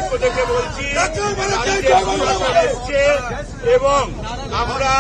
পক্ষ থেকে বলছি এবং আমরা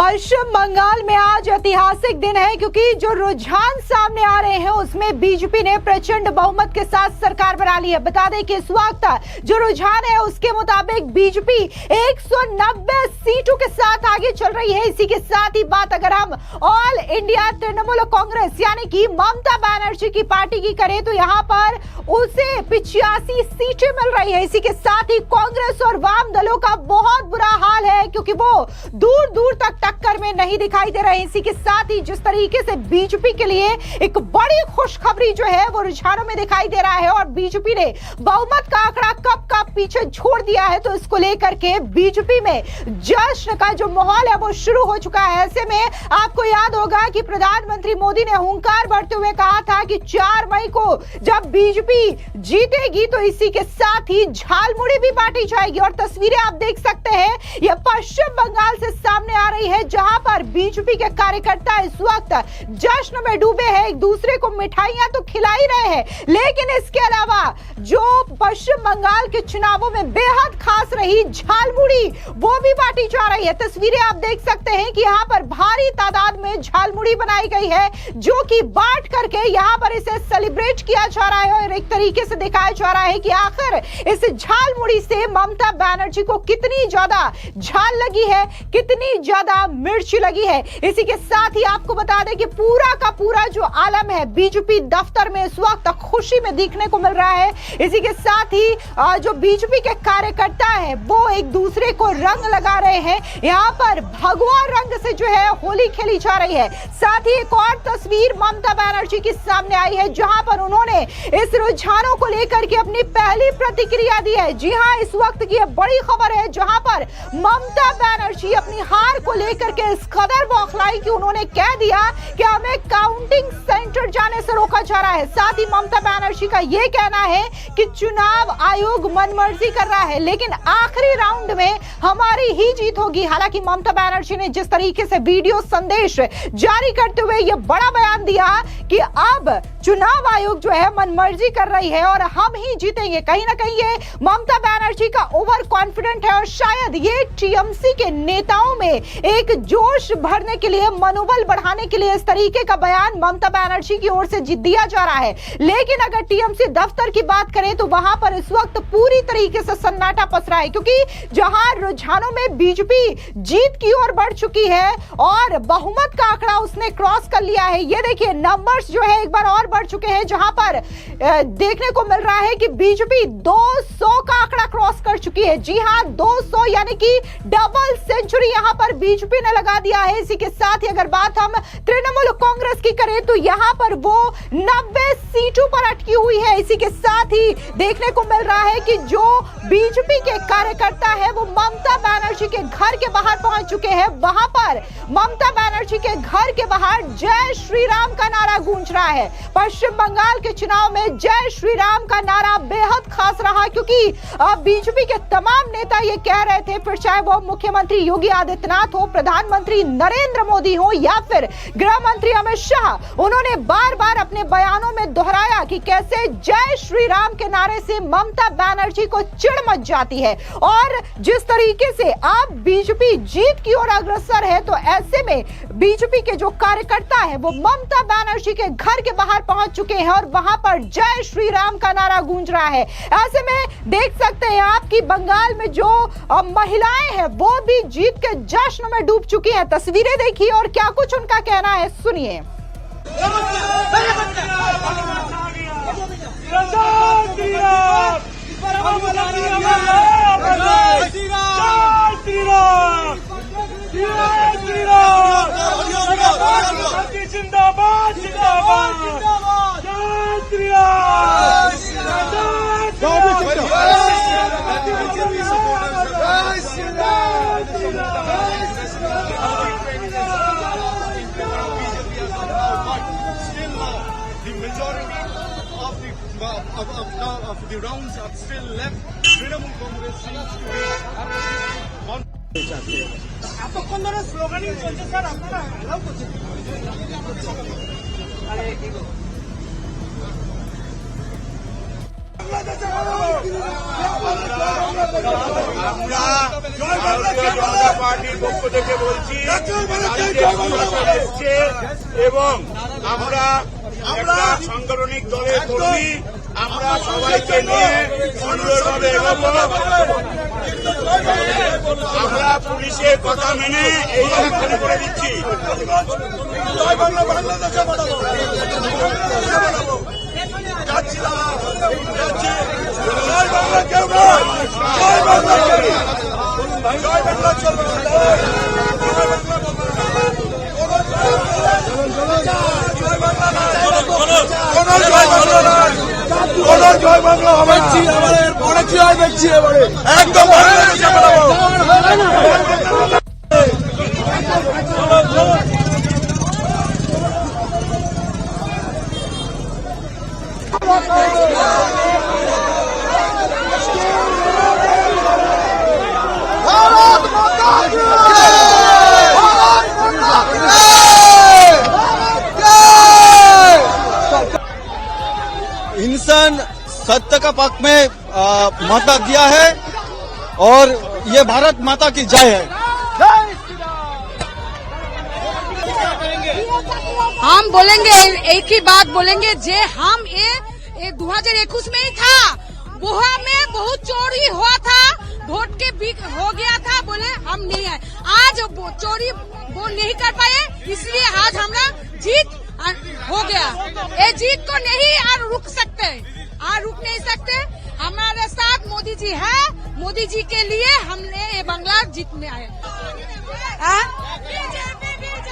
पश्चिम बंगाल में आज ऐतिहासिक दिन है क्योंकि जो रुझान सामने आ रहे हैं उसमें बीजेपी ने प्रचंड बहुमत के साथ सरकार बना ली है। बता दें कि इस वक्त जो रुझान है उसके मुताबिक बीजेपी 190 सीटों के साथ आगे चल रही है। इसी के साथ ही बात अगर हम ऑल इंडिया तृणमूल कांग्रेस यानी कि ममता बनर्जी की पार्टी की करें तो यहाँ पर उसे 85 सीटें मिल रही है। इसी के साथ ही कांग्रेस और वाम दलों का बहुत बुरा हाल है क्योंकि वो दूर दूर तक टक्कर में नहीं दिखाई दे रहे हैं। इसी के साथ ही जिस तरीके से बीजेपी के लिए एक बड़ी खुशखबरी जो है वो रुझानों में दिखाई दे रहा है और बीजेपी ने बहुमत का आंकड़ा कब का पीछे छोड़ दिया है, तो इसको लेकर के बीजेपी में जश्न का जो माहौल है वो शुरू हो चुका है। ऐसे में आपको याद होगा कि प्रधानमंत्री मोदी ने हुंकार भरते हुए कहा था कि 4 मई को जब बीजेपी जीतेगी तो इसी के साथ ही झालमुड़ी भी बांटी जाएगी। और तस्वीरें आप देख सकते हैं ये पश्चिम बंगाल से सामने आ रही है जहां पर बीजेपी के कार्यकर्ता इस वक्त जश्न में डूबे हैं, एक दूसरे को मिठाइयां तो खिला ही रहे हैं, लेकिन इसके अलावा जो पश्चिम बंगाल के चुनावों में बेहद खास रही झालमुड़ी वो भी बांटी जा रही है। तस्वीरें आप देख सकते हैं कि यहाँ पर भारी तादाद में झालमुड़ी बनाई गई है जो कि बांट करके यहाँ पर इसे सेलिब्रेट किया जा रहा है और एक तरीके से दिखाया जा रहा है कि आखिर इस झालमुड़ी से ममता बनर्जी को कितनी ज्यादा झाल लगी है, कितनी ज्यादा मिर्च लगी है। इसी के साथ ही आपको बता दें कि पूरा का पूरा जो आलम है बीजेपी दफ्तर में इस वक्त खुशी में दिखने को मिल रहा है। इसी के साथ ही जो बीजेपी के कार्यकर्ता है वो एक दूसरे को रंग लगा रहे हैं। यहाँ पर भगवा रंग से जो है होली खेली जा रही है। साथ ही एक और तस्वीर ममता बनर्जी की सामने आई है जहां पर उन्होंने इस रुझानों को लेकर के अपनी पहली प्रतिक्रिया दी है। जी हां, इस वक्त की बड़ी खबर है जहां पर ममता बनर्जी अपनी हार को लेकर के इस कदर बौखलाई कि उन्होंने कह दिया कि हमें काउंटिंग सेंटर जाने से रोका जा रहा है। साथ ही ममता बनर्जी का यह कहना है कि चुनाव आयोग मनमर्जी कर रहा है लेकिन आखिरी राउंड में हमारी ही जीत होगी। हालांकि ममता बनर्जी ने जिस तरीके से वीडियो संदेश जारी करते हुए यह बड़ा बयान दिया कि अब चुनाव आयोग जो है मनमर्जी कर रही है और हम ही जीतेंगे, कहीं ना कहीं ये ममता बनर्जी का ओवर कॉन्फिडेंट है और शायद ये टीएमसी के नेताओं में एक जोश भरने के लिए, मनोबल बढ़ाने के लिए इस तरीके का बयान ममता बनर्जी की ओर से दिया जा रहा है। लेकिन अगर टीएमसी दफ्तर की बात करें तो वहां पर इस वक्त पूरी तरीके से सन्नाटा पसरा है क्योंकि जहां रुझानों में बीजेपी जीत की ओर बढ़ चुकी है और बहुमत का आंकड़ा उसने क्रॉस कर लिया है। ये देखिए नंबर्स जो है एक बार और बढ़ चुके हैं जहां पर देखने को मिल रहा है कि बीजेपी 200 का आंकड़ा क्रॉस कर चुकी है। जी हां, 200 यानी कि डबल सेंचुरी यहां पर बीजेपी ने लगा दिया है। इसी के साथ ही अगर बात हम तृणमूल कांग्रेस की करें तो यहां पर वो 90 सीटों पर अटकी हुई है। इसी के साथ ही देखने को मिल रहा है कि जो बीजेपी के कार्यकर्ता है वो ममता बनर्जी के घर के बाहर पहुंच चुके हैं। वहां पर ममता बनर्जी के घर के बाहर जय श्री राम का नारा गूंज रहा है। पश्चिम बंगाल के चुनाव में जय श्री राम का नारा बेहद खास रहा क्योंकि बीजेपी के तमाम नेता ये कह रहे थे, फिर चाहे वो मुख्यमंत्री योगी आदित्यनाथ हो, प्रधानमंत्री नरेंद्र मोदी हो या फिर गृह मंत्री अमित शाह, उन्होंने बार बार अपने बयानों में दोहराया कि कैसे जय श्री राम के नारे से ममता बनर्जी को चिढ़ मच जाती है। और जिस तरीके से अब बीजेपी जीत की ओर अग्रसर है तो ऐसे में बीजेपी के जो कार्यकर्ता है वो ममता बनर्जी के घर के बाहर पहुंच चुके हैं और वहां पर जय श्री राम का नारा गूंज रहा है। ऐसे में देख सकते हैं आप कि बंगाल में जो महिलाएं हैं वो भी जीत के जश्न में डूब चुकी हैं। तस्वीरें देखिए और क्या कुछ उनका कहना है, सुनिए। जिंदाबाद जिंदाबाद जय Shri Ram. The majority of the rounds are still left. Trinamool Congress seems to be এতক্ষণ ধরে স্লোগানিং চলছে স্যার, আপনারা অ্যালাউ করছেন? আমরা ভারতীয় জনতা পার্টির পক্ষ থেকে বলছি, এসছে এবং আমরা একটা সাংগঠনিক দলের কর্মী, আমরা সবাইকে নিয়ে সুন্দরভাবে এগোবো। আমরা পুলিশের কথা মেনে এই এলাকাটা করে দিচ্ছি। জয় বাংলা হবে একদম इंसान सत्य का पक्ष में माता दिया है और ये भारत माता की जय है। हम बोलेंगे एक ही बात बोलेंगे, जे हम ये 2021 में ही था, गोवा में बहुत चोरी हुआ था, वोट के बिक हो गया था, बोले हम नहीं है। आज वो चोरी वो नहीं कर पाए, इसलिए आज हमारा जीत हो गया। ये जीत को नहीं आज रुक सकते, आज रुक नहीं सकते। हमारे साथ मोदी जी है, मोदी जी के लिए हमने ये बांग्ला जीतने आए।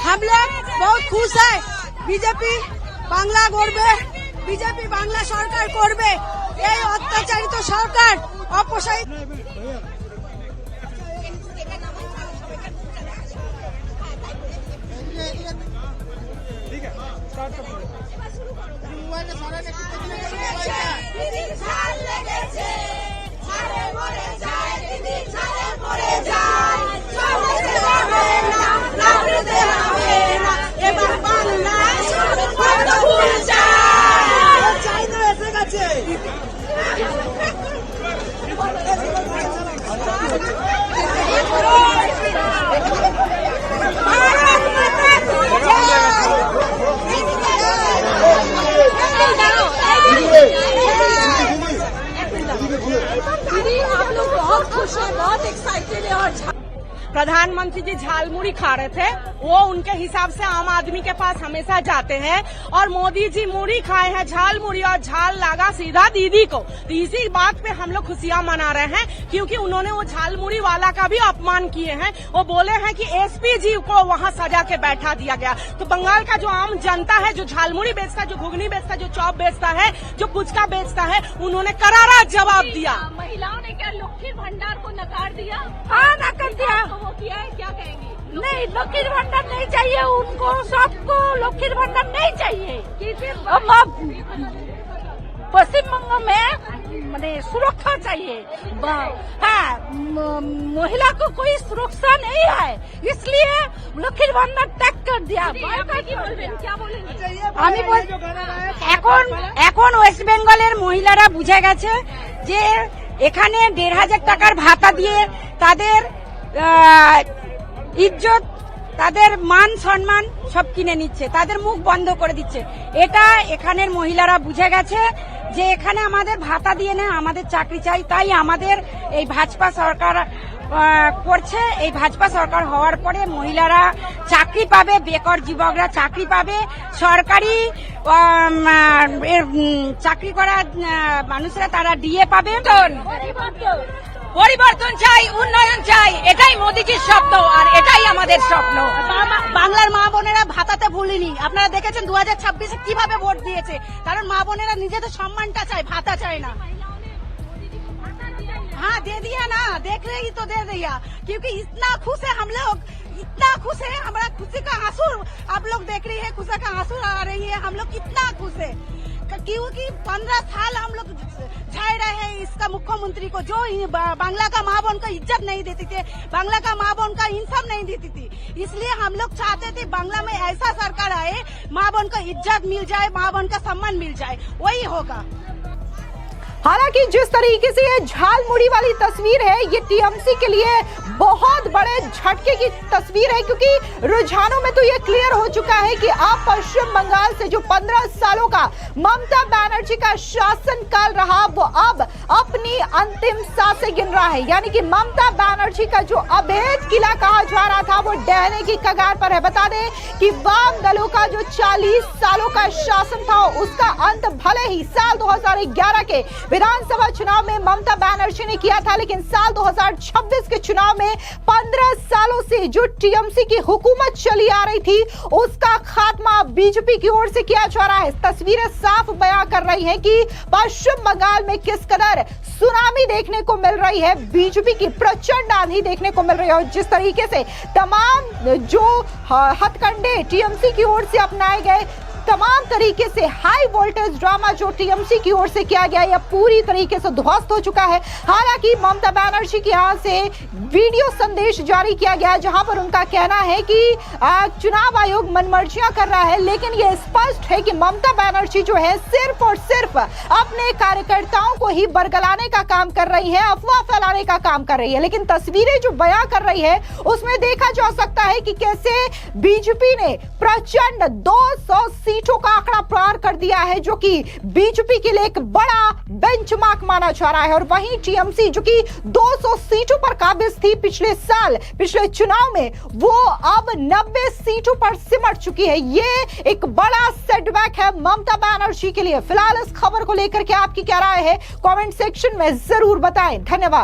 हम लोग बहुत खुश है। बीजेपी बांग्ला गড়বে, बीजेपी बांग्ला सरकार করবে। এই অত্যাচারিত সরকার অপসারিত दीदी, आप लोग बहुत खुश हैं, बहुत एक्साइटेड है। और प्रधानमंत्री जी झालमुड़ी खा रहे थे, वो उनके हिसाब से आम आदमी के पास हमेशा जाते हैं, और मोदी जी मुड़ी खाए हैं, झाल मुड़ी, और झाल लगा सीधा दीदी को। तो इसी बात पे हम लोग खुशियां मना रहे हैं, क्योंकि उन्होंने वो झाल मुड़ी वाला का भी अपमान किए हैं। वो बोले हैं कि एसपी जी को वहाँ सजा के बैठा दिया गया। तो बंगाल का जो आम जनता है, जो झालमुड़ी बेचता है, जो घुगनी बेचता है, जो चॉप बेचता है, जो पुचका बेचता है, उन्होंने करारा जवाब दिया। महिलाओं ने क्या लक्ष्मी भंडार को नकार दिया? हाँ, नकार दिया। वो किया है, क्या कहेंगे? नहीं, लकीर भंडार नहीं चाहिए उनको, सबको लकीर भंडार नहीं चाहिए। पश्चिम बंग में सुरक्षा चाहिए। हाँ, महिला को कोई सुरक्षा नहीं है, इसलिए लकीर भंडार त्याग कर दिया। क्या बोलेंगे? আমি এখন ওয়েস্ট বেঙ্গলের মহিলারা বুঝে গেছে যে এখানে ১৫০০ টাকার ভাতা দিয়ে তাদের ইজ্জত, তাদের মান সম্মান সব কিনে নিচ্ছে, তাদের মুখ বন্ধ করে দিচ্ছে। এটা এখানের মহিলারা বুঝে গেছে যে এখানে আমাদের ভাতা দিয়ে না, আমাদের চাকরি চাই। তাই আমাদের এই ভাজপা সরকার করছে। এই ভাজপা সরকার হওয়ার পরে মহিলারা চাকরি পাবে, বেকার যুবকরা চাকরি পাবে, সরকারি চাকরি করা মানুষরা তারা ডিএ পাবে। পরিবর্তন চাই, উন্নয়ন চাই, এটাই মোদিজির স্বপ্ন আর এটাই আমাদের স্বপ্ন। বাংলার মা বোনেরা ভাতাতে ভুলিনি, আপনারা দেখেছেন 2026-এ কিভাবে ভোট দিয়েছে, কারণ মা বোনেরা নিজেদের সম্মানটা চায়, ভাতা চায় না। हाँ दे दिया ना, देख रहे ही तो दे दिया, क्योंकि इतना खुश है हम लोग, इतना खुश है, हमारा खुशी का आंसू आप लोग देख रही है, खुशी का आंसू आ रही है, हम लोग कितना खुश है, क्योंकि 15 साल हम लोग झाड़ रहे हैं इसका मुख्यमंत्री को, जो बांग्ला का माँ बहन को इज्जत नहीं देती थी, बांग्ला का माँ बहन का इंसाफ नहीं देती थी, इसलिए हम लोग चाहते थे बांग्ला में ऐसा सरकार आए, माँ बहन को इज्जत मिल जाए, माँ बहन का सम्मान मिल जाए, वही होगा। हालांकि जिस तरीके से ये झालमुड़ी वाली तस्वीर है, ये टीएमसी के लिए बहुत बड़े झटके की तस्वीर है, क्योंकि रुझानों में तो ये क्लियर हो चुका है कि अब पश्चिम बंगाल से जो 15 सालों का ममता बनर्जी का शासनकाल रहा, वो अब अपनी अंतिम सांसें गिन रहा है। यानी कि ममता बनर्जी का जो अवैध किला कहा जा रहा था, वो ढहने की कगार पर है। बता दें कि वाम दलों का जो 40 सालों का शासन था, उसका अंत भले ही साल 2011 के विधानसभा चुनाव में ममता बनर्जी ने किया था, लेकिन साल 2026 के चुनाव में 15 सालों से जो टीएमसी की हुकूमत चली आ रही थी, उसका खात्मा बीजेपी की ओर से किया जा रहा है। तस्वीरें साफ बयां कर रही हैं कि पश्चिम बंगाल में किस कदर सुनामी देखने को मिल रही है, बीजेपी की प्रचंड आंधी देखने को मिल रही है, और जिस तरीके से तमाम जो हथकंडे टीएमसी की ओर से अपनाए गए, तमाम तरीके से हाई वोल्टेज ड्रामा जो टीएमसी की ओर से किया गया, यह पूरी तरीके से ध्वस्त हो चुका है। हालांकि ममता बनर्जी के यहां से वीडियो संदेश जारी किया गया, जहां पर उनका कहना है कि चुनाव आयोग मनमर्जियां कर रहा है, लेकिन यह स्पष्ट है कि ममता बनर्जी जो है सिर्फ और सिर्फ अपने कार्यकर्ताओं को ही बरगलाने का काम कर रही है, अफवाह फैलाने का काम कर रही है। लेकिन तस्वीरें जो बयां कर रही है, उसमें देखा जा सकता है कि कैसे बीजेपी ने प्रचंड 200 सीटों का आंकड़ा पार कर दिया है, जो कि बीजेपी के लिए एक बड़ा बेंचमार्क माना जा रहा है। और वहीं टीएमसी जो कि 200 सीटों पर काबिज थी पिछले साल, पिछले चुनाव में, वो अब 90 सीटों पर सिमट चुकी है। ये एक बड़ा सेटबैक है ममता बनर्जी के लिए। फिलहाल इस खबर को लेकर के आपकी क्या राय है, कमेंट सेक्शन में जरूर बताएं। धन्यवाद।